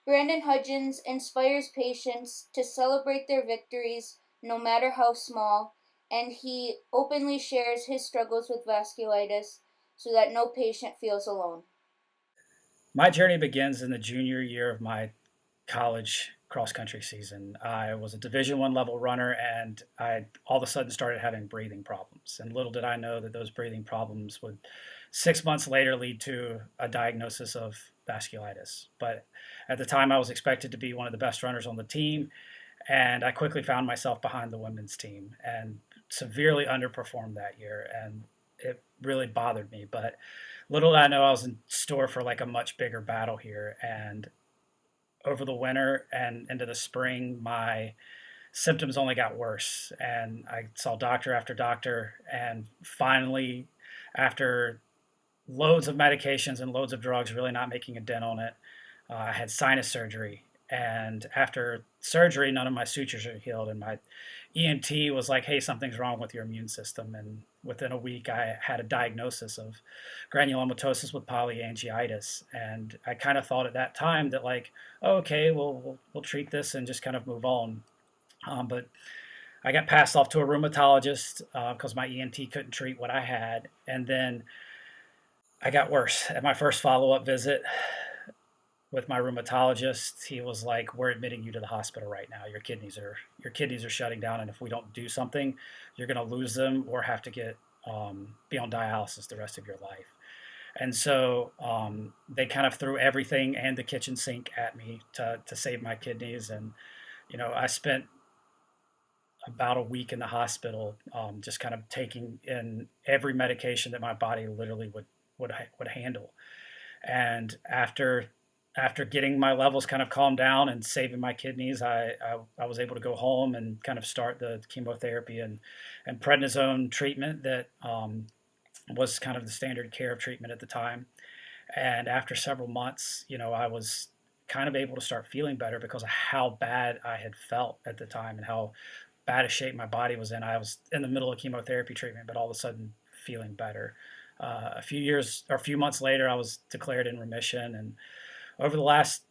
Brandon Hudgins inspires patients to celebrate their victories, no matter how small, and he openly shares his struggles with vasculitis so that no patient feels alone. My journey begins in the junior year of my college cross country season. I was a Division One level runner, and I all of a sudden started having breathing problems. And little did I know that those breathing problems would 6 months later lead to a diagnosis of vasculitis. But at the time, I was expected to be one of the best runners on the team, and I quickly found myself behind the women's team and severely underperformed that year. And it really bothered me. But little did I know I was in store for like a much bigger battle here. And over the winter and into the spring, my symptoms only got worse. And I saw doctor after doctor. And finally, after loads of medications and loads of drugs really not making a dent on it, I had sinus surgery. And after surgery, none of my sutures are healed. And my ENT was like, hey, something's wrong with your immune system. And within a week, I had a diagnosis of granulomatosis with polyangiitis. And I kind of thought at that time that, like, oh, okay, we'll treat this and just kind of move on. But I got passed off to a rheumatologist because my ENT couldn't treat what I had. And then I got worse. At my first follow up visit with my rheumatologist, he was like, "We're admitting you to the hospital right now. Your kidneys are shutting down, and if we don't do something, you're going to lose them or have to get be on dialysis the rest of your life." And so they kind of threw everything and the kitchen sink at me to save my kidneys. And I spent about a week in the hospital, just kind of taking in every medication that my body literally would handle. And after getting my levels kind of calmed down and saving my kidneys, I was able to go home and kind of start the chemotherapy and prednisone treatment that was kind of the standard care of treatment at the time. And after several months, I was kind of able to start feeling better because of how bad I had felt at the time and how bad a shape my body was in. I was in the middle of chemotherapy treatment, but all of a sudden feeling better. A few months later, I was declared in remission. And over the last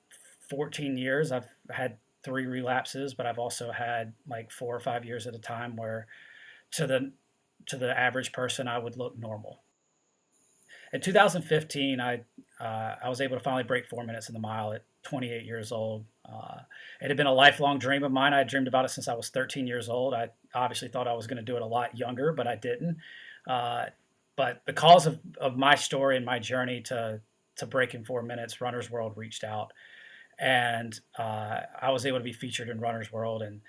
14 years, I've had three relapses, but I've also had like 4 or 5 years at a time where to the average person, I would look normal. In 2015, I was able to finally break 4 minutes in the mile at 28 years old. It had been a lifelong dream of mine. I had dreamed about it since I was 13 years old. I obviously thought I was going to do it a lot younger, but I didn't. Uh, but because of my story and my journey to breaking 4 minutes, Runner's World reached out, and I was able to be featured in Runner's World. And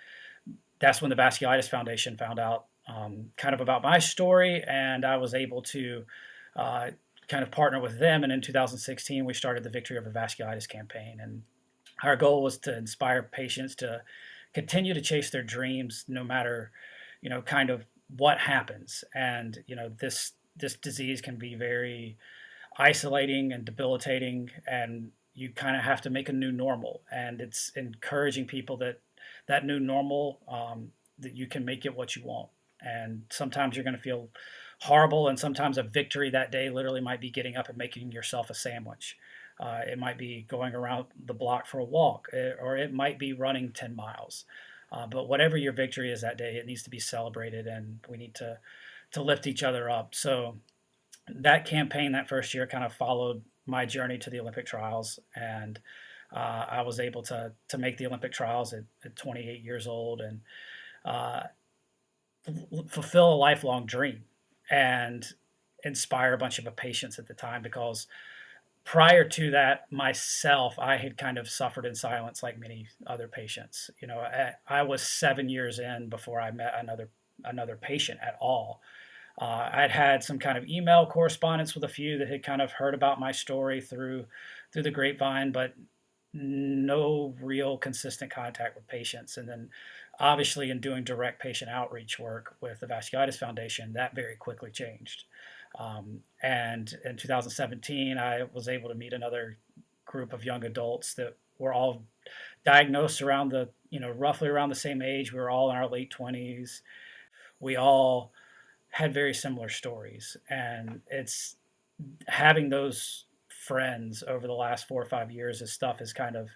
that's when the Vasculitis Foundation found out kind of about my story, and I was able to uh, kind of partner with them. And in 2016, we started the Victory Over Vasculitis campaign, and our goal was to inspire patients to continue to chase their dreams, no matter kind of what happens. And this disease can be very isolating and debilitating, and you kind of have to make a new normal. And it's encouraging people that new normal, that you can make it what you want. And sometimes you're going to feel horrible, and sometimes a victory that day literally might be getting up and making yourself a sandwich. It might be going around the block for a walk, or it might be running 10 miles. But whatever your victory is that day, it needs to be celebrated, and we need to lift each other up. So that campaign that first year kind of followed my journey to the Olympic trials, and I was able to make the Olympic trials at 28 years old, and uh, fulfill a lifelong dream and inspire a bunch of patients at the time. Because prior to that, myself, I had kind of suffered in silence like many other patients. I was 7 years in before I met another patient at all. I'd had some kind of email correspondence with a few that had kind of heard about my story through the grapevine, but no real consistent contact with patients. And then, obviously, in doing direct patient outreach work with the Vasculitis Foundation, that very quickly changed. And in 2017, I was able to meet another group of young adults that were all diagnosed around roughly around the same age. We were all in our late 20s. We all had very similar stories, and it's having those friends over the last 4 or 5 years as stuff has kind of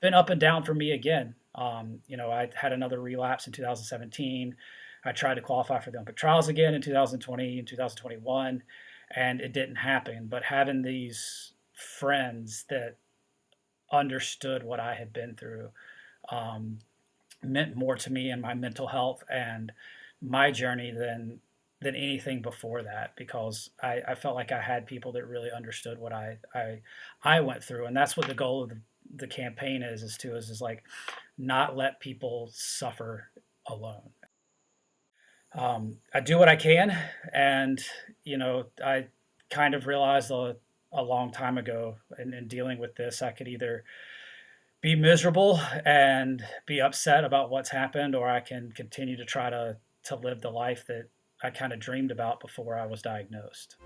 been up and down for me again. I had another relapse in 2017. I tried to qualify for the Olympic trials again in 2020 and 2021, and it didn't happen. But having these friends that understood what I had been through um, meant more to me and my mental health and my journey than anything before that, because I felt like I had people that really understood what I went through. And that's what the goal of the campaign is like not let people suffer alone. I do what I can, and I kind of realized a long time ago in dealing with this, I could either be miserable and be upset about what's happened, or I can continue to try to live the life that I kind of dreamed about before I was diagnosed.